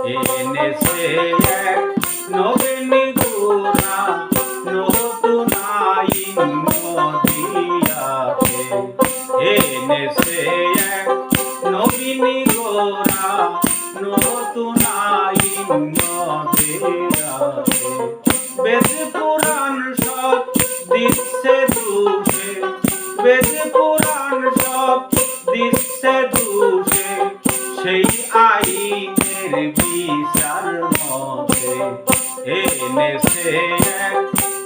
এনেছে এক নবীন গোরা নতুন আইন নদিয়াতে। এনেছে এক নবীন গোরা নতুন আইন নদিয়াতে। বেদ পুরাণ সব দিচ্ছে দুষে, বেদ পুরাণ সব দিচ্ছে দুষে, সেই আইনের বিচার মতে এনেছে এক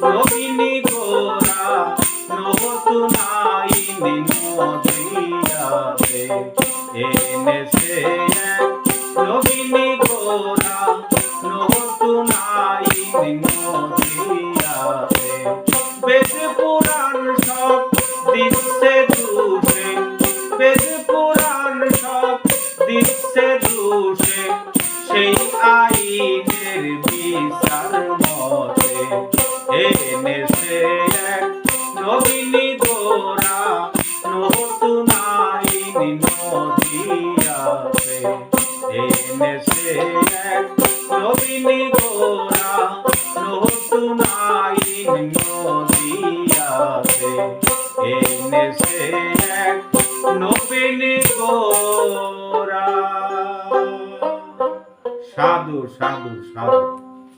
নবীন গোরা নতুন আইন নদিয়াতে। এনেছে এক নবীন গোরা নতুন আইন নদিয়াতে। বেদ পুরাণ সব দিচ্ছে দুষে, বেদ পুরাণ সব দিচ্ছে দুষে, সেই আইনের বিচার মতে এনেছে এক নবীন গোরা নতুন আইন নদিয়াতে। এনেছে এক নবীন গোরা নতুন আইন নদিয়াতে। এনেছে এক নবীন গোরা। সাধু সাধু সাধু।